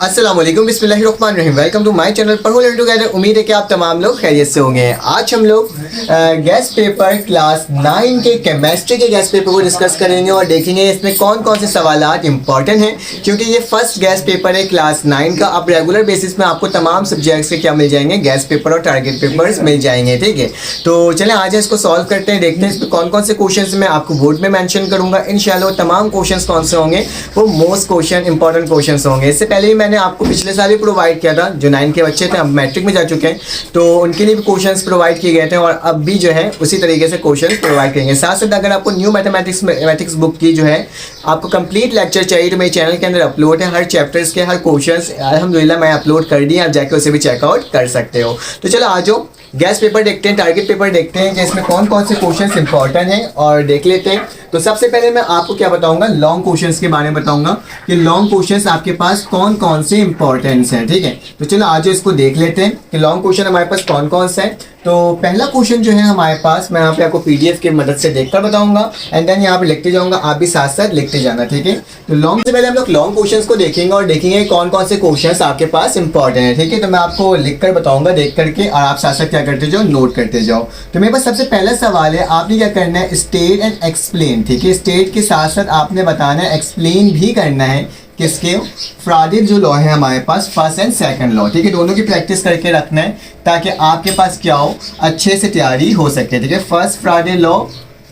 अस्सलाम वालेकुम, बिस्मिल्लाहिर्रहमानिर्रहीम। वेलकम टू माय चैनल पढ़ो लर्न टुगेदर। उम्मीद है कि आप तमाम लोग खैरियत से होंगे। आज हम लोग गैस पेपर क्लास 9 के केमिस्ट्री के गैस पेपर को डिस्कस करेंगे और देखेंगे इसमें कौन कौन से सवालात इंपॉर्टेंट हैं, क्योंकि ये फर्स्ट गैस पेपर है क्लास 9 का। अब रेगुलर बेसिस में आपको तमाम सब्जेक्ट्स के क्या मिल जाएंगे, गैस पेपर और टारगेट पेपर्स मिल जाएंगे। ठीक है, तो चलें आज इसको सॉल्व करते हैं, देखते हैं इसमें कौन कौन से क्वेश्चन मैं आपको बोर्ड में मैंशन करूंगा। इंशाल्लाह तमाम क्वेश्चन कौन से होंगे वो मोस्ट क्वेश्चन इंपॉर्टेंट क्वेश्चन होंगे। इससे पहले ही मैंने आपको पिछले साल ही प्रोवाइड किया था, जो 9 के बच्चे थे अब मैट्रिक में जा चुके हैं, तो उनके लिए भी क्वेश्चंस प्रोवाइड किए गए थे और अब भी जो है उसी तरीके से क्वेश्चंस प्रोवाइड करेंगे। साथ साथ अगर आपको न्यू मैथमेटिक्स बुक की जो है आपको कंप्लीट लेक्चर चाहिए तो मेरे चैनल के अंदर अपलोड है, हर चैप्टर्स के हर क्वेश्चंस अल्हम्दुलिल्लाह मैं अपलोड कर दिए, आप जाके उसे भी चेकआउट कर सकते हो। तो चलो आ जाओ गैस पेपर देखते हैं, टारगेट पेपर देखते हैं कि इसमें कौन कौन से क्वेश्चंस इंपॉर्टेंट हैं और देख लेते हैं। तो सबसे पहले मैं आपको क्या बताऊंगा, लॉन्ग क्वेश्चंस के बारे में बताऊंगा कि लॉन्ग क्वेश्चंस आपके पास कौन कौन से इंपॉर्टेंस हैं। ठीक है, तो चलो आज इसको देख लेते हैं कि लॉन्ग क्वेश्चन हमारे पास कौन कौन से हैं। तो पहला क्वेश्चन जो है हमारे पास, मैं यहाँ पे आपको पीडीएफ की मदद से देखकर बताऊंगा एंड देन यहाँ पे लिखते जाऊंगा, आप भी साथ साथ लिखते जाना। ठीक है, तो लॉन्ग से पहले हम लोग लॉन्ग क्वेश्चंस को देखेंगे और देखेंगे कौन कौन से क्वेश्चंस आपके पास इंपॉर्टेंट है। ठीक है, तो मैं आपको लिख कर बताऊंगा देख करके और आप साथ साथ क्या करते जाओ, नोट करते जाओ। तो मेरे पास सबसे पहला सवाल है, आपने क्या करना है, स्टेट एंड एक्सप्लेन। ठीक है, स्टेट के साथ साथ आपने बताना है, एक्सप्लेन भी करना है किसके, फ्राडे जो लॉ है हमारे पास, फर्स्ट एंड सेकंड लॉ। ठीक है, दोनों की प्रैक्टिस करके रखना है ताकि आपके पास क्या हो, अच्छे से तैयारी हो सके। ठीक है, फर्स्ट फ्राडे लॉ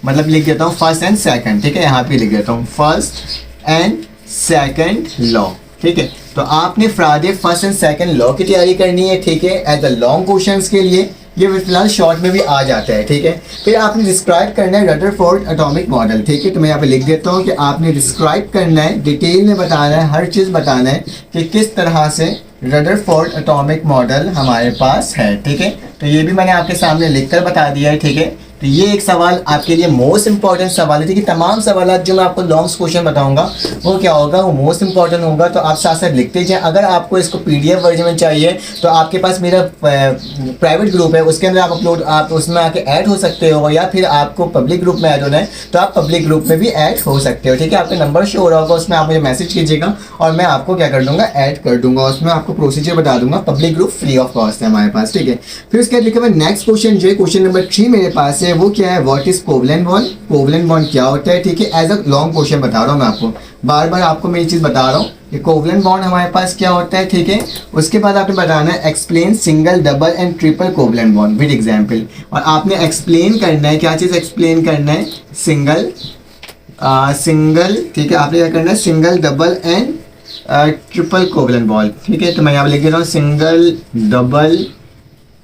मतलब लिख देता हूँ फर्स्ट एंड सेकंड। ठीक है, यहाँ पे लिख देता हूँ फर्स्ट एंड सेकंड लॉ। ठीक है, तो आपने फ्राडे फर्स्ट एंड सेकंड लॉ की तैयारी करनी है। ठीक है, एज अ लॉन्ग क्वेश्चंस के लिए ये फिलहाल शॉर्ट में भी आ जाता है। ठीक है, फिर आपने डिस्क्राइब करना है रदरफोर्ड एटॉमिक मॉडल। ठीक है, तो मैं यहाँ पे लिख देता हूँ कि आपने डिस्क्राइब करना है, डिटेल में बताना है, हर चीज़ बताना है कि किस तरह से रदरफोर्ड एटॉमिक मॉडल हमारे पास है। ठीक है, तो ये भी मैंने आपके सामने लिख कर बता दिया है। ठीक है, तो ये एक सवाल आपके लिए मोस्ट इंपॉर्टेंट सवाल है। ठीक है, तमाम सवाल जो मैं आपको लॉन्ग क्वेश्चन बताऊंगा वो क्या होगा, वो मोस्ट इंपॉर्टेंट होगा, तो आप साथ साथ लिखते जाएं। अगर आपको इसको पीडीएफ वर्जन में चाहिए तो आपके पास मेरा प्राइवेट ग्रुप है, उसके अंदर आप उसमें आके ऐड हो सकते हो, या फिर आपको पब्लिक ग्रुप में ऐड होना है तो आप पब्लिक ग्रुप में भी ऐड हो सकते हो। ठीक है, आपका नंबर शो हो रहा होगा, उसमें आप मुझे मैसेज कीजिएगा और मैं आपको क्या कर दूंगा, ऐड कर दूंगा, उसमें आपको प्रोसीजर बता दूंगा। Public group free of cost है हमारे पास। ठीक है, फिर उसके बाद लिखा हुआ नेक्स्ट क्वेश्चन जो है, क्वेश्चन नंबर 3 मेरे पास है, वो क्या है, what is covalent bond. Covalent bond क्या होता है। ठीक है, एज अ लॉन्ग क्वेश्चन बता रहा हूँ मैं आपको, बार बार आपको मैं ये चीज़ बता रहा हूँ कि कोवलेंट बॉन्ड हमारे पास क्या होता है। ठीक है, उसके बाद आपने बताना है explain single double and triple covalent bond with example, और आपने एक्सप्लेन करना है, क्या चीज़ एक्सप्लेन करना है, सिंगल। ठीक है, आपने क्या करना है, single double and triple covalent bond. ठीक है, तो मैं यहाँ पे लिख देता हूँ single double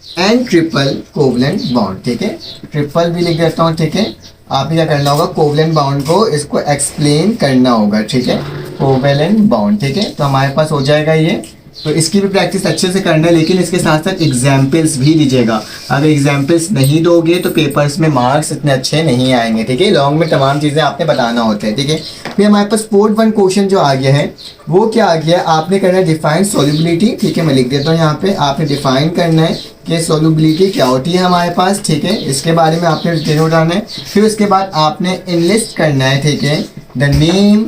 and triple covalent bond. ठीक है, ट्रिपल भी लिख देता हूँ। ठीक है, आपने क्या करना होगा, कोवलेंट बॉन्ड को इसको एक्सप्लेन करना होगा। ठीक है, कोवलेंट बॉन्ड। ठीक है, तो हमारे पास हो जाएगा ये। तो इसकी भी प्रैक्टिस अच्छे से करना है, लेकिन इसके साथ साथ एग्जाम्पल्स भी दीजिएगा। अगर एग्जाम्पल्स नहीं दोगे तो पेपर्स में मार्क्स इतने अच्छे नहीं आएंगे। ठीक है, लॉन्ग में तमाम चीज़ें आपने बताना होता है। ठीक है, फिर हमारे पास 4th क्वेश्चन जो आ गया है वो क्या आ गया, आपने करना है डिफाइन सोल्यूबिलिटी। ठीक है, मैं लिख देता हूँ यहाँ पे, आपने डिफाइन करना है कि सोल्यूबिलिटी क्या होती है हमारे पास। ठीक है, इसके बारे में आपने डिटेल बताना है। फिर उसके बाद आपने इनलिस्ट करना है। ठीक है, द नेम,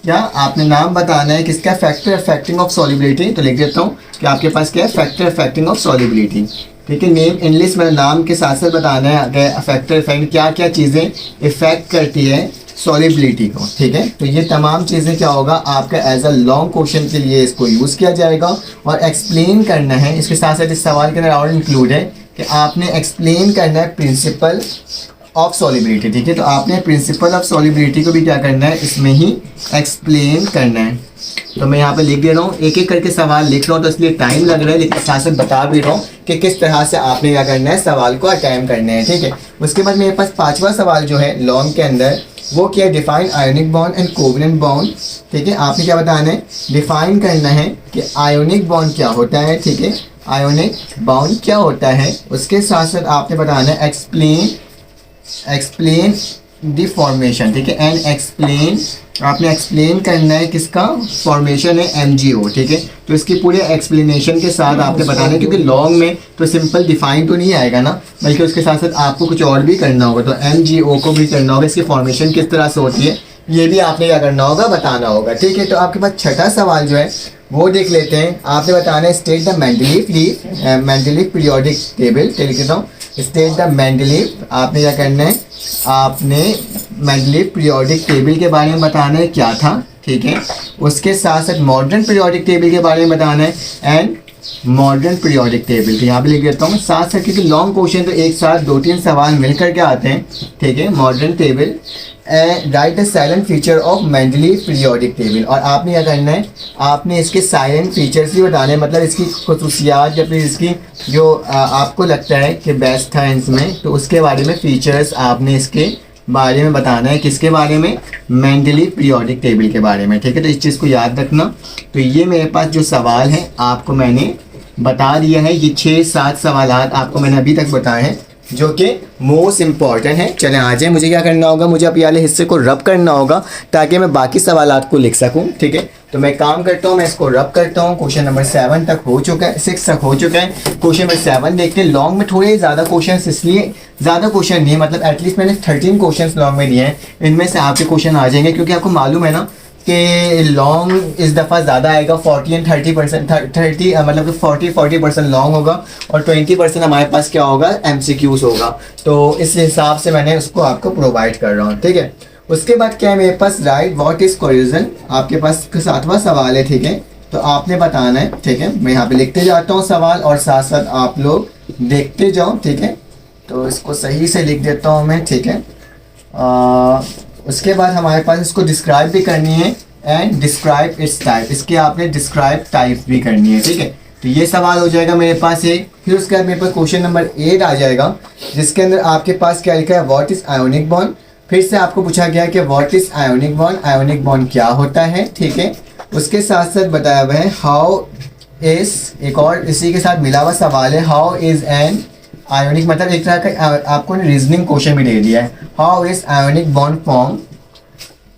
क्या आपने नाम बताना है किसका, फैक्टर अफेक्टिंग ऑफ सॉल्युबिलिटी। तो लिख देता हूँ कि आपके पास क्या है, फैक्टर अफेक्टिंग ऑफ सॉल्युबिलिटी। ठीक है, नेम इनलिस्ट मेरा नाम के साथ साथ बताना है फैक्टर इफेक्ट, क्या क्या चीज़ें इफेक्ट करती है सॉल्युबिलिटी को। ठीक है, तो ये तमाम चीज़ें क्या होगा आपका एज अ लॉन्ग क्वेश्चन के लिए इसको यूज़ किया जाएगा और एक्सप्लेन करना है। इसके साथ साथ इस सवाल के अंदर और इंक्लूड है कि आपने एक्सप्लेन करना है प्रिंसिपल ऑफ सॉल्युबिलिटी। ठीक है, तो आपने प्रिंसिपल ऑफ सॉल्युबिलिटी को भी क्या करना है, इसमें ही एक्सप्लेन करना है। तो मैं यहाँ पे लिख दे रहा हूँ, एक एक करके सवाल लिख रहा हूँ, तो इसलिए टाइम लग रहा है, लेकिन साथ साथ बता भी रहा हूँ कि किस तरह से आपने क्या करना है, सवाल को अटेम्प्ट करना है। ठीक है, उसके बाद मेरे पास 5वां सवाल जो है लॉन्ग के अंदर वो क्या है, define ionic bond and covalent bond. ठीक है, आपने क्या बताना है, डिफाइन करना है कि आयोनिक बॉन्ड क्या होता है। ठीक है, आयोनिक बॉन्ड क्या होता है, उसके साथ साथ आपने बताना है एक्सप्लेन द फॉर्मेशन। ठीक है, एंड एक्सप्लेन, आपने एक्सप्लेन करना है किसका, फॉर्मेशन है MgO। ठीक है, तो इसकी पूरे एक्सप्लेनेशन के साथ आपने बताना है, क्योंकि लॉन्ग में तो सिंपल डिफाइन तो नहीं आएगा ना, बल्कि उसके साथ साथ आपको कुछ और भी करना होगा। तो MgO को भी करना होगा, इसकी फॉर्मेशन किस तरह से होती है ये भी आपने क्या करना होगा, बताना होगा। ठीक है, तो आपके पास 6ठा सवाल जो है वो देख लेते हैं। आपने बताना है state the Mendeleev periodic table, लिख देता हूँ स्टेट द मेंडलीव। आपने क्या करना है, आपने मेंडलीव पीरियोडिक टेबल के बारे में बताना है क्या था, ठीक है। उसके साथ साथ मॉडर्न पीरियोडिक टेबल के बारे में बताना है एंड मॉडर्न पीरियोडिक टेबल, तो यहाँ पे लिख देता हूँ साथ साथ, क्योंकि लॉन्ग क्वेश्चन तो एक साथ 2-3 सवाल मिल करके आते हैं, ठीक है। Modern table, right the silent feature of Mendeleev periodic table, और आपने क्या करना है, आपने इसके साइलेंट फीचर्स भी बताने हैं, मतलब इसकी खसूसियात या फिर इसकी जो आपको लगता है कि बेस्ट था इसमें, तो उसके बारे में फीचर्स आपने इसके बारे में बताना है। किसके बारे में, मेंडलीव पीरियोडिक टेबल के बारे में, ठीक है। तो इस चीज़ को याद रखना। तो ये मेरे पास जो सवाल है आपको मैंने बता दिया है, ये 6-7 सवाल आपको मैंने अभी तक बताए हैं जो कि मोस्ट इम्पॉर्टेंट है। चलें आ जाए, मुझे क्या करना होगा, मुझे अब ये वाले हिस्से को रब करना होगा ताकि मैं बाकी सवालात को लिख सकूं, ठीक है। तो मैं काम करता हूं, मैं इसको रब करता हूं। क्वेश्चन नंबर 7 तक हो चुका है, 6 तक हो चुका है। क्वेश्चन नंबर 7 देखते हैं। लॉन्ग में थोड़े ज़्यादा क्वेश्चन, इसलिए ज़्यादा क्वेश्चन नहीं, मतलब एटलीस्ट मैंने 13 क्वेश्चन लॉन्ग में दिए हैं, इनमें से आपके क्वेश्चन आ जाएंगे, क्योंकि आपको मालूम है ना कि लॉन्ग इस दफ़ा ज़्यादा आएगा। 40 और 30%, 30 मतलब कि 40% लॉन्ग होगा और 20% हमारे पास क्या होगा, MCQs होगा। तो इस हिसाब से मैंने उसको आपको प्रोवाइड कर रहा हूँ, ठीक है। उसके बाद क्या है मेरे पास, राइट व्हाट इज़ कोरिजन, आपके पास 7वां सवाल है, ठीक है। तो आपने बताना है, ठीक है। मैं यहाँ पे लिखते जाता हूँ सवाल और साथ साथ आप लोग देखते जाओ, ठीक है। तो इसको सही से लिख देता हूँ मैं, ठीक है। उसके बाद हमारे पास इसको डिस्क्राइब भी करनी है एंड डिस्क्राइब इट्स टाइप, इसके आपने डिस्क्राइब टाइप भी करनी है, ठीक है। तो ये सवाल हो जाएगा मेरे पास एक। फिर उसके बाद मेरे पास क्वेश्चन नंबर 8 आ जाएगा, जिसके अंदर आपके पास क्या लिखा है, व्हाट इज़ आयोनिक बॉन्ड। फिर से आपको पूछा गया कि what is ionic bond, ionic bond क्या होता है, ठीक है। उसके साथ साथ बताया हुआ है हाउ इज़, एक और इसी के साथ मिला हुआ सवाल है, हाउ इज़ एन आयोनिक, मतलब एक तरह का आपको रीजनिंग क्वेश्चन भी दे दिया है। How is ionic bond form,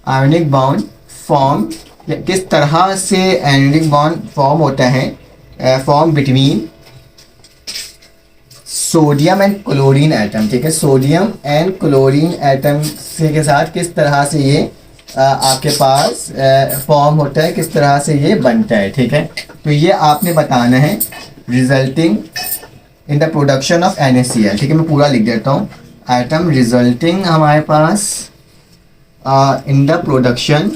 ionic bond form, किस तरह से आयोनिक बॉन्ड फॉर्म होता है, form between sodium and chlorine atom, ठीक है। सोडियम एंड क्लोरीन एटम से के साथ किस तरह से ये आपके पास फॉर्म होता है, किस तरह से ये बनता है, ठीक है। तो ये आपने बताना है resulting in the production of NaCl, ठीक है। मैं पूरा लिख देता हूँ, आइटम रिजल्टिंग हमारे पास in the production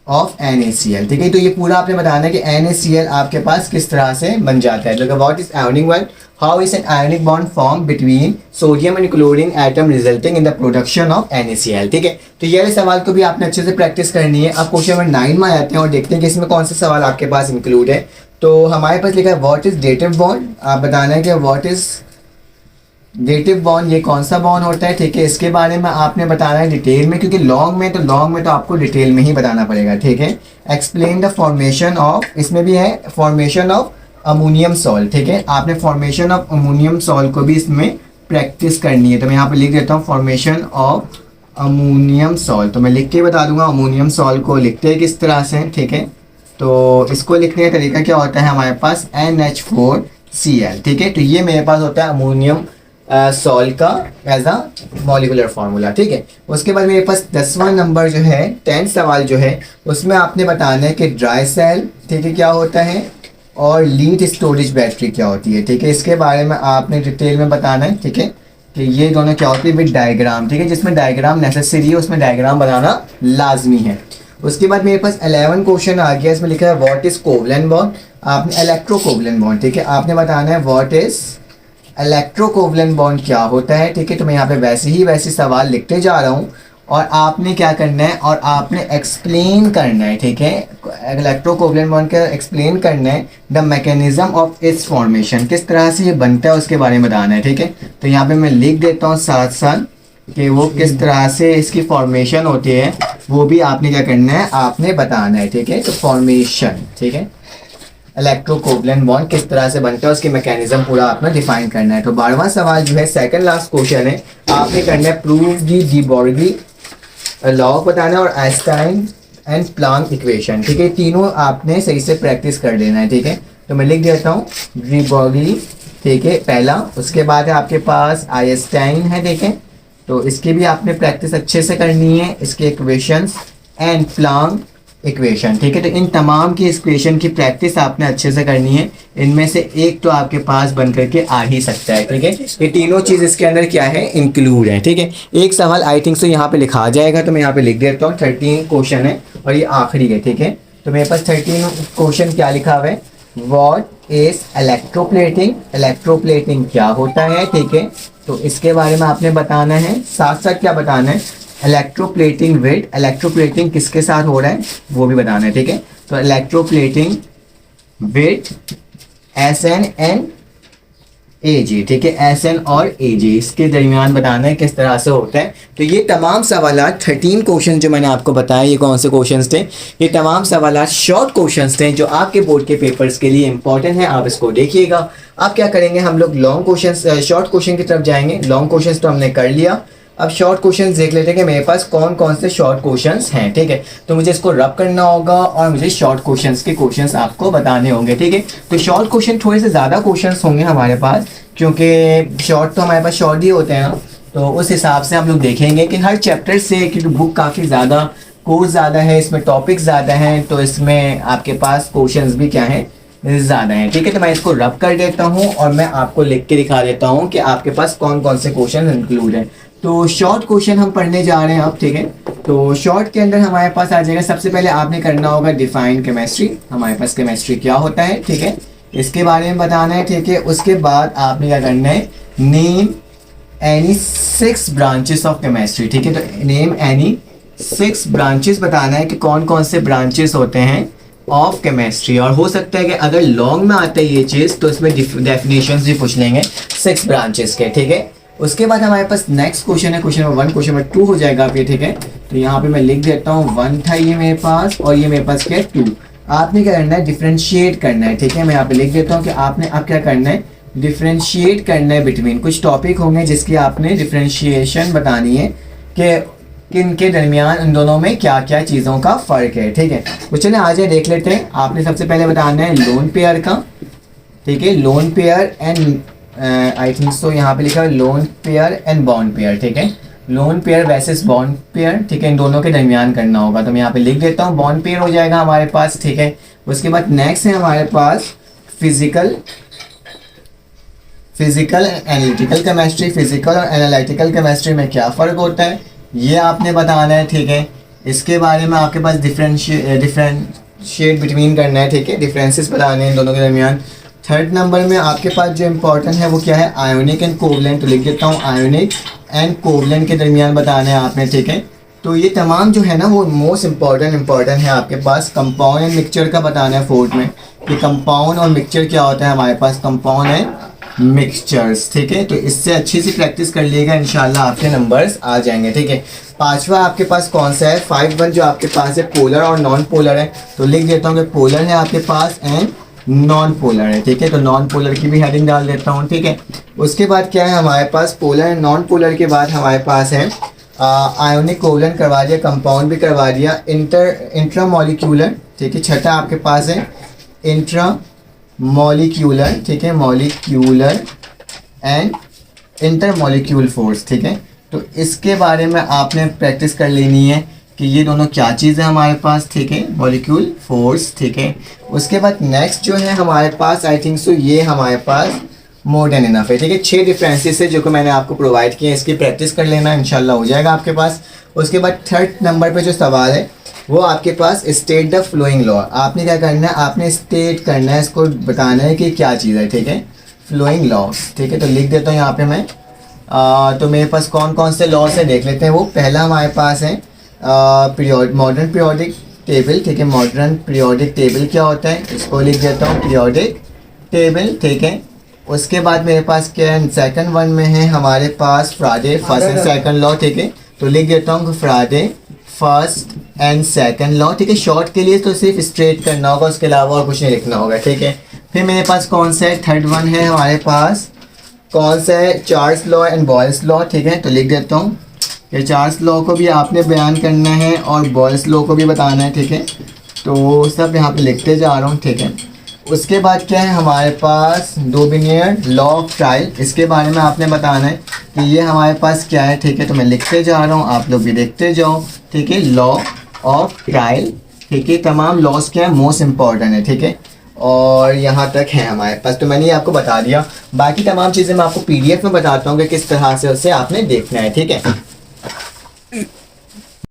of NaCl, ठीक है। तो ये पूरा आपने बताना है कि NaCl आपके पास किस तरह से बन जाता है। तो what is ionic bond, how is an ionic bond form between sodium and chlorine atom resulting in the production of NaCl, ठीक है। तो ये सवाल को भी आपने अच्छे से प्रैक्टिस करनी है। अब क्वेश्चन नंबर 9 में आते हैं और देखते हैं कि इसमें कौन से सवाल आपके पास इंक्लूड है। तो हमारे पास लिखा है व्हाट इज डेटिव बॉन्ड, आप बताना है कि व्हाट इज डेटिव बॉन्ड, ये कौन सा बॉन्ड होता है, ठीक है। इसके बारे में आपने बताना है डिटेल में, क्योंकि लॉन्ग में तो आपको डिटेल में ही बताना पड़ेगा, ठीक है। एक्सप्लेन द फॉर्मेशन ऑफ, इसमें भी है फॉर्मेशन ऑफ अमोनियम सॉल्ट, ठीक है। आपने फॉर्मेशन ऑफ अमोनियम सॉल्ट को भी इसमें प्रैक्टिस करनी है। तो मैं यहाँ पे लिख देता हूँ फॉर्मेशन ऑफ अमोनियम सॉल्ट, तो मैं लिख के बता दूंगा अमोनियम सॉल्ट को लिखते हैं किस तरह से, ठीक है। तो इसको लिखने का तरीका क्या होता है, हमारे पास NH4Cl, ठीक है। तो ये मेरे पास होता है अमोनियम सॉल्ट का एज अ मॉलिकुलर फार्मूला, ठीक है। उसके बाद मेरे पास 10वां नंबर जो है, 10 सवाल जो है, उसमें आपने बताना है कि ड्राई सेल, ठीक है, क्या होता है और लीड स्टोरेज बैटरी क्या होती है, ठीक है। इसके बारे में आपने डिटेल में बताना है, ठीक है, कि ये दोनों क्या होती है विद डायग्राम, ठीक है। जिसमें डायग्राम नेसेसरी है उसमें डायग्राम बनाना लाजमी है। उसके बाद मेरे पास 11 क्वेश्चन आ गया, इसमें लिखा है व्हाट इज कोवलेंट बॉन्ड, आपने इलेक्ट्रोकोवलेंट बॉन्ड, ठीक है, आपने बताना है व्हाट इज इलेक्ट्रोकोवलेंट बॉन्ड क्या होता है, ठीक है। तो मैं यहाँ पे वैसे सवाल लिखते जा रहा हूँ और आपने क्या करना है और आपने एक्सप्लेन करना है, ठीक है। इलेक्ट्रोकोवलेंट बॉन्ड का एक्सप्लेन करना है, the mechanism of its formation, किस तरह से ये बनता है उसके बारे में बताना है, ठीक है। तो यहाँ पे मैं लिख देता हूँ साथ साथ कि वो किस तरह से इसकी फॉर्मेशन होती है, वो भी आपने क्या करना है, आपने बताना है, ठीक है। तो फॉर्मेशन, ठीक है, इलेक्ट्रोकोवलेंट बॉन्ड किस तरह से बनता है उसकी मैकेनिज्म पूरा आपने डिफाइन करना है। तो 12वां सवाल जो है सेकंड लास्ट क्वेश्चन है, आपने करना है प्रूव दी बोर्गी लॉ बताना है और आइंस्टाइन एंड प्लैंक इक्वेशन, ठीक है। तीनों आपने सही से प्रैक्टिस कर लेना है, ठीक है। तो मैं लिख देता हूँ डी बोर्गी, ठीक है, पहला। उसके बाद है आपके पास आइंस्टाइन है, ठीक है। तो इसकी भी आपने प्रैक्टिस अच्छे से करनी है, इसके इक्वेशंस एंड प्लांक इक्वेशन, ठीक है। तो इन तमाम की इक्वेशन की प्रैक्टिस आपने अच्छे से करनी है। इनमें से एक तो आपके पास बन करके आ ही सकता है, ठीक है। ये तीनों चीज़ इसके अंदर क्या है, इंक्लूड है, ठीक है। एक सवाल आई थिंक सो यहाँ पे लिखा आ जाएगा, तो मैं यहाँ पे लिख देता हूँ। 13 क्वेश्चन है और ये आखिरी है, ठीक है। तो मेरे पास 13 क्वेश्चन क्या लिखा हुआ है, व्हाट इज इलेक्ट्रोप्लेटिंग, इलेक्ट्रोप्लेटिंग क्या होता है, ठीक है। तो इसके बारे में आपने बताना है। साथ साथ क्या बताना है, इलेक्ट्रोप्लेटिंग विद, इलेक्ट्रोप्लेटिंग किसके साथ हो रहा है वो भी बताना है, ठीक है। तो electroplating with SN and AG, ठीक है। SN और AG इसके दरमियान बताना है किस तरह से होता है। तो ये तमाम सवालात 13 क्वेश्चन जो मैंने आपको बताया, ये कौन से क्वेश्चंस थे, ये तमाम सवालात शॉर्ट क्वेश्चंस थे जो आपके बोर्ड के पेपर्स के लिए इंपॉर्टेंट है। आप इसको देखिएगा। आप क्या करेंगे, हम लोग लॉन्ग क्वेश्चंस, शॉर्ट क्वेश्चन की तरफ जाएंगे। लॉन्ग क्वेश्चंस तो हमने कर लिया, अब शॉर्ट क्वेश्चंस देख लेते हैं कि मेरे पास कौन कौन से शॉर्ट क्वेश्चंस हैं, ठीक है। तो मुझे इसको रब करना होगा और मुझे शॉर्ट क्वेश्चंस के क्वेश्चंस आपको बताने होंगे, ठीक है। तो शॉर्ट क्वेश्चन थोड़े से ज़्यादा क्वेश्चंस होंगे हमारे पास, क्योंकि शॉर्ट तो हमारे पास शॉर्ट ही होते हैं ना। तो उस हिसाब से हम लोग देखेंगे कि हर चैप्टर से, क्योंकि बुक काफ़ी ज़्यादा, कोर्स ज़्यादा है, इसमें टॉपिक्स ज़्यादा हैं, तो इसमें आपके पास क्वेश्चंस भी क्या हैं, ज़्यादा हैं, ठीक है। तो मैं इसको रब कर देता हूँ और मैं आपको लिख के दिखा देता हूँ कि आपके पास कौन कौन से क्वेश्चन इंक्लूड हैं। तो शॉर्ट क्वेश्चन हम पढ़ने जा रहे हैं अब, ठीक है। तो शॉर्ट के अंदर हमारे पास आ जाएगा, सबसे पहले आपने करना होगा डिफाइन केमिस्ट्री, हमारे पास केमिस्ट्री क्या होता है, ठीक है, इसके बारे में बताना है, ठीक है। उसके बाद आपने क्या करना है, name any 6 branches of chemistry, ठीक है। तो नेम एनी 6 ब्रांचेस बताना है कि कौन कौन से ब्रांचेस होते हैं ऑफ केमिस्ट्री। और हो सकता है कि अगर लॉन्ग में आता है ये चीज़ तो इसमें डेफिनेशंस भी पूछ लेंगे 6 ब्रांचेस के, ठीक है। उसके बाद हमारे पास नेक्स्ट क्वेश्चन है, क्वेश्चन नंबर 1, क्वेश्चन नंबर 2 हो जाएगा आप ये, ठीक है। तो यहाँ पे मैं लिख देता हूँ 1 था ये मेरे पास, और ये मेरे पास क्या है 2। आपने क्या करना है, डिफ्रेंशिएट करना है, ठीक है। मैं यहाँ पे लिख देता हूँ कि आपने अब क्या करना है, डिफ्रेंशिएट करना है बिटवीन, कुछ टॉपिक होंगे जिसकी आपने डिफ्रेंशिएशन बतानी है कि किन के दरमियान इन दोनों में क्या क्या चीज़ों का फ़र्क है, ठीक है। तो चलिए आज ये देख लेते हैं। आपने सबसे पहले बताना है लोन पेयर का, ठीक है, lone pair and I think so यहाँ पे लिखा है lone pair and bond pair, ठीक है। Lone pair versus bond pair, ठीक है, इन दोनों के दरमियान करना होगा। तो मैं यहाँ पे लिख देता हूँ बॉन्ड पेयर हो जाएगा हमारे पास, ठीक है। उसके बाद नेक्स्ट है हमारे पास फिजिकल एनालिटिकल केमिस्ट्री। फिजिकल और एनालिटिकल केमिस्ट्री में क्या फ़र्क होता है ये आपने बताना है, ठीक है। इसके बारे में आपके पास डिफरेंशिएट बिटवीन करना है, ठीक है, डिफरेंसेस बताने हैं इन दोनों के दरमियान। थर्ड नंबर में आपके पास जो इम्पोर्टेंट है वो क्या है, आयोनिक एंड कोवलेंट। तो लिख देता हूँ आयोनिक एंड कोवलेंट के दरमियान बताना है आपने, ठीक है। तो ये तमाम जो है ना वो मोस्ट इम्पॉर्टेंट है आपके पास। कंपाउंड एंड मिक्सचर का बताना है फोर्थ में, कि कंपाउंड और मिक्सचर क्या होता है हमारे पास, कंपाउंड एंड मिक्सचर्स, ठीक है। तो इससे अच्छी सी प्रैक्टिस कर लीजिएगा, इंशाल्लाह आपके नंबर्स आ जाएंगे, ठीक है। पांचवा आपके पास कौन सा है, 5-1 जो आपके पास है पोलर और नॉन पोलर है। तो लिख देता हूँ कि पोलर है आपके पास एंड नॉन पोलर है, ठीक है। तो नॉन पोलर की भी हेडिंग डाल देता हूँ, ठीक है। उसके बाद क्या है हमारे पास, पोलर एंड नॉन पोलर के बाद हमारे पास है आयोनिक कोवलेंट करवा दिया, कंपाउंड भी करवा दिया, इंट्रामॉलिक्यूलर, ठीक है। छठा आपके पास है इंट्रामॉलिक्यूलर, ठीक है, मॉलिक्यूलर एंड इंटरमॉलिक्यूल फोर्स, ठीक है। तो इसके बारे में आपने प्रैक्टिस कर लेनी है कि ये दोनों क्या चीज़ है हमारे पास, ठीक है, मॉलिक्यूल फोर्स, ठीक है। उसके बाद नेक्स्ट जो है हमारे पास आई थिंक सो ये हमारे पास मोर देन इनफ है, ठीक है। 6 डिफरेंसेस है जो कि मैंने आपको प्रोवाइड किए हैं, इसकी प्रैक्टिस कर लेना, इंशाल्लाह हो जाएगा आपके पास। उसके बाद थर्ड नंबर पे जो सवाल है वो आपके पास स्टेट द फ्लोइंग लॉ। आपने क्या करना है, आपने स्टेट करना है, इसको बताना है कि क्या चीज़ है, ठीक है, फ्लोइंग लॉस, ठीक है। तो लिख देता हूँ यहाँ पे मैं। तो मेरे पास कौन कौन से लॉस है देख लेते हैं। वो पहला हमारे पास है मॉडर्न पीरियोडिक टेबल, ठीक है। मॉडर्न पीरियोडिक टेबल क्या होता है, इसको लिख देता हूँ पीरियोडिक टेबल, ठीक है। उसके बाद मेरे पास क्या है, सेकंड वन में है हमारे पास Faraday first and second law, ठीक है। तो लिख देता हूँ Faraday first and second law, ठीक है। शॉर्ट के लिए तो सिर्फ स्ट्रेट करना होगा, उसके अलावा और कुछ नहीं लिखना होगा, ठीक है। फिर मेरे पास कौन सा है, थर्ड वन है हमारे पास कौन सा है, Charles law and Boyle's law, ठीक है। तो लिख देता हूँ कि चार्ल्स लॉ को भी आपने बयान करना है और बॉयल्स लॉ को भी बताना है, ठीक है। तो सब यहाँ पे लिखते जा रहा हूँ, ठीक है। उसके बाद क्या है हमारे पास डोबिनियर लॉ ऑफ ट्रायल, इसके बारे में आपने बताना है कि ये हमारे पास क्या है, ठीक है। तो मैं लिखते जा रहा हूँ, आप लोग भी देखते जाओ, ठीक है। लॉ ऑफ ट्रायल, ठीक है। तमाम लॉज क्या है, मोस्ट इम्पॉर्टेंट है, ठीक है। और यहाँ तक है हमारे पास, तो मैंने ये आपको बता दिया। बाकी तमाम चीज़ें मैं आपको पीडीएफ में बताता हूँ कि किस तरह से उसे आपने देखना है, ठीक है।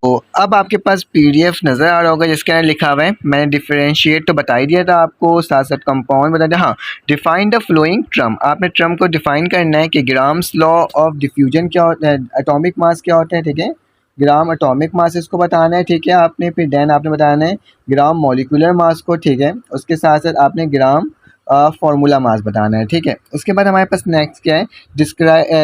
तो अब आपके पास पीडीएफ नज़र आ रहा होगा जिसके अंदर लिखा हुआ है, मैंने डिफरेंशिएट तो बता ही दिया था आपको, साथ साथ कंपाउंड बता दिया। हाँ, डिफाइन द फ्लोइंग ट्रम, आपने ट्रम को डिफाइन करना है कि ग्राम्स लॉ ऑफ डिफ्यूजन क्या होता है, एटॉमिक मास क्या होता है, ठीक है। ग्राम एटॉमिक मास इसको बताना है, ठीक है आपने। फिर देन आपने बताना है ग्राम मॉलिक्यूलर मास को, ठीक है। उसके साथ साथ आपने ग्राम फार्मूला मास बताना है, ठीक है। उसके बाद हमारे पास नेक्स्ट क्या है,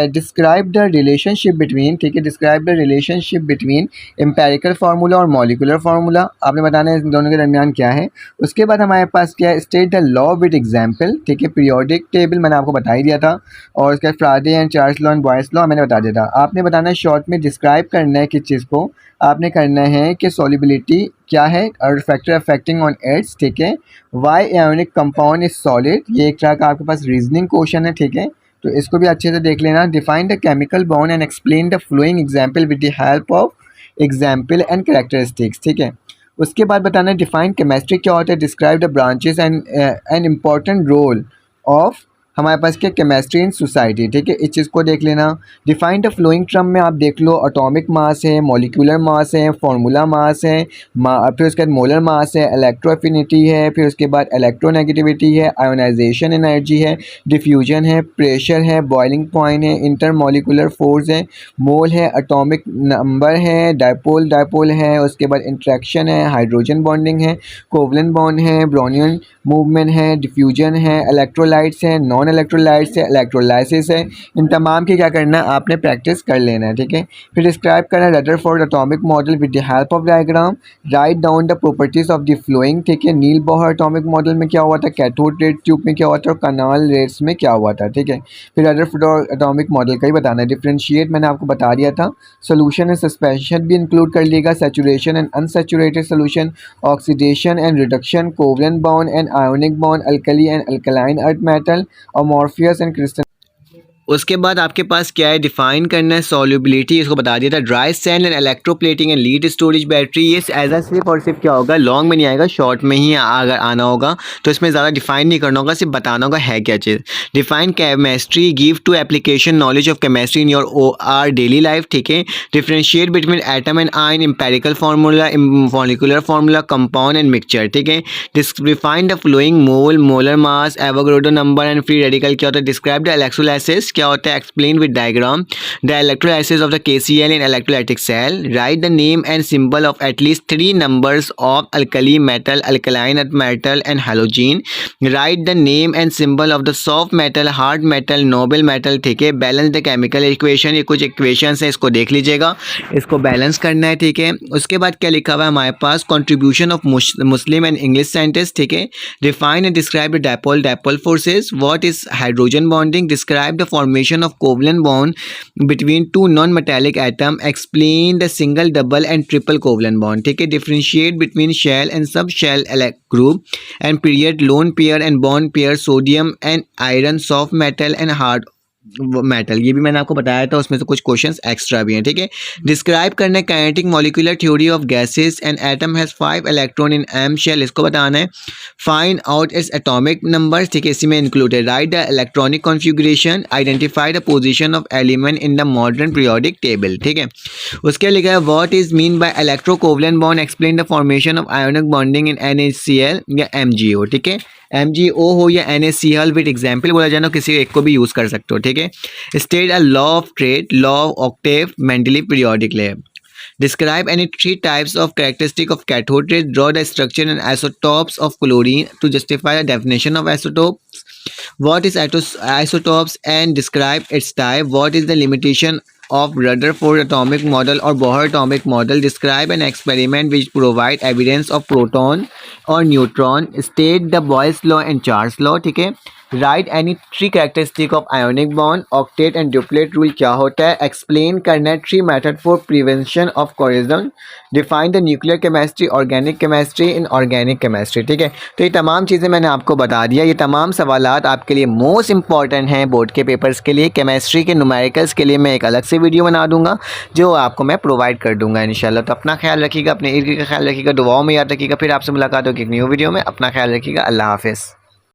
डिस्क्राइब द रिलेशनशिप बिटवीन, ठीक है। Describe the relationship between empirical formula और मॉलिक्यूलर फार्मूला, आपने बताना है इन दोनों के दरमियान क्या है। उसके बाद हमारे पास क्या है, state the law with example, ठीक है। पीरियोडिक टेबल मैंने आपको बता ही दिया था। और उसके बाद फ्राडे and Charles law and boys law मैंने बता दिया था। आपने बताना है शॉर्ट में डिस्क्राइब करना है किस चीज़ को, आपने करना है कि सॉल्युबिलिटी क्या है और फैक्टर अफेक्टिंग ऑन एड्स, ठीक है। Why ionic compound is solid, ये एक तरह का आपके पास रीजनिंग क्वेश्चन है, ठीक है। तो इसको भी अच्छे से देख लेना। Define the chemical bond and explain the flowing example with the help of example and characteristics, ठीक है। उसके बाद बताना है डिफाइन केमिस्ट्री क्या होता है, describe the branches and important role of हमारे पास क्या केमिस्ट्री इन सोसाइटी, ठीक है। इस चीज़ को देख लेना। डिफाइन द फ्लोइंग ट्रम में आप देख लो, एटॉमिक मास है, मॉलिक्यूलर मास है, फार्मूला मास है, फिर उसके बाद मोलर मास है, इलेक्ट्रो एफिनिटी है, फिर उसके बाद इलेक्ट्रोनेगेटिविटी है, आयोनाइजेशन एनर्जी है, डिफ्यूजन है, प्रेशर है, बॉइलिंग पॉइंट है, इंटरमॉलिक्यूलर फोर्स है, मोल है, एटॉमिक नंबर है, डायपोल है, उसके बाद इंट्रैक्शन है, हाइड्रोजन बॉन्डिंग है, कोवलेंट बॉन्ड है, ब्रोनियन मूवमेंट है, डिफ्यूजन है, इलेक्ट्रोलाइट्स है, नॉन इलेक्ट्रोलाइट्स है, इलेक्ट्रोलाइसिस है। इन तमाम की क्या करना है, आपने प्रैक्टिस कर लेना है, ठीक है। फिर डिस्क्राइब करना है Rutherford atomic model with the help of diagram, write down the properties of the flowing, ठीक है। नील बोहर एटॉमिक मॉडल में क्या हुआ था, कैथोड रे ट्यूब में क्या हुआ था और कनाल रेट्स में क्या हुआ था, ठीक है। फिर रदरफोर्ड एटॉमिक मॉडल का ही बताना है। डिफरेंशिएट मैंने आपको बता दिया था। सोल्यूशन एंड सस्पेंशन भी इंक्लूड कर लिएगा, saturation and unsaturated solution, oxidation and reduction, covalent bond and ionic bond, alkali and alkaline earth metal, amorphous and crystal. उसके बाद आपके पास क्या है, डिफाइन करना है सॉल्युबिलिटी, इसको बता दिया था। Dry sand and electroplating and lead storage battery, ये एज सिर्फ और सिर्फ क्या होगा, लॉन्ग में नहीं आएगा, शॉर्ट में ही अगर आना होगा तो इसमें ज़्यादा डिफाइन नहीं करना होगा, सिर्फ बताना होगा है क्या चीज़। Define chemistry, give two application knowledge of chemistry in your our daily life, ठीक है। Differentiate between atom and ion, empirical formula, molecular formula, compound and mixture, ठीक है। Define the following mole, molar mass, Avogadro number and free radical क्या होता है। Describe the electrolysis क्या होता है, explain with diagram the electrolysis of the KCl in electrolytic cell, write the name and symbol of at least 3 numbers of alkali metal, alkaline earth metal and halogen, right the name and symbol of the soft metal, hard metal, Nobel metal, ठीक है। Balance the chemical equation, ये कुछ equations है, इसको देख लीजिएगा, इसको balance करना है, ठीक है। उसके बाद क्या लिखा हुआ है हमारे पास, contribution of Muslim and English scientist, ठीक है। Define and describe the dipole forces, what is hydrogen bonding, describe the formation of covalent bond between two non-metallic atom, explain the single, double and triple covalent bond, ठीक है। differentiate between shell and subshell group and period, lone pair and bond pair, sodium and iron, soft metal and hard metal, ये भी मैंने आपको बताया था, उसमें से कुछ क्वेश्चंस एक्स्ट्रा भी हैं, ठीक है। डिस्क्राइब करना है kinetic molecular theory of gases, and atom has 5 electron in M shell, इसको बताना है। Find out its atomic number, ठीक है, इसी में इंक्लूड है। Write the electronic configuration, identify the position of element in the modern periodic table, ठीक है। उसके लिखा है what is mean by electrocovalent bond, explain the formation of ionic bonding in NaCl या MgO, ठीक है। MgO हो या NaCl विद एग्जाम्पल बोला जाना, किसी एक को भी यूज़ कर सकते हो, ठीक है। State a law of trade, law of Octave, Mendeley periodic लेव। Describe any 3 types of characteristic of cathode rays. Draw the structure and isotopes of chlorine to justify the definition of isotopes. What is isotopes and describe its type. What is the limitation of Rutherford atomic model or Bohr atomic model. Describe an experiment which provide evidence of proton or neutron. State the Boyle's law and Charles law, ठीक है। Right any three characteristic of ionic bond, octet and duplet rule क्या होता है, explain करना है three method for prevention of corrosion, define the nuclear chemistry, organic chemistry in organic chemistry. ठीक है, तो ये तमाम चीज़ें मैंने आपको बता दिया। ये तमाम सवालात आपके लिए मोस्ट इंपॉर्टेंट हैं बोर्ड के पेपर्स के लिए। केमिस्ट्री के न्यूमेरिकल्स के लिए मैं एक अलग से वीडियो बना दूंगा जो आपको मैं प्रोवाइड कर दूंगा इंशाल्लाह। तो अपना ख्याल रखिएगा, अपने इर्द गिर्द का ख्याल रखिएगा, दुआओं में याद रखिएगा। फिर आपसे मुलाकात होगी एक न्यू वीडियो में। अपना ख्याल रखिएगा। अल्लाह हाफिज़।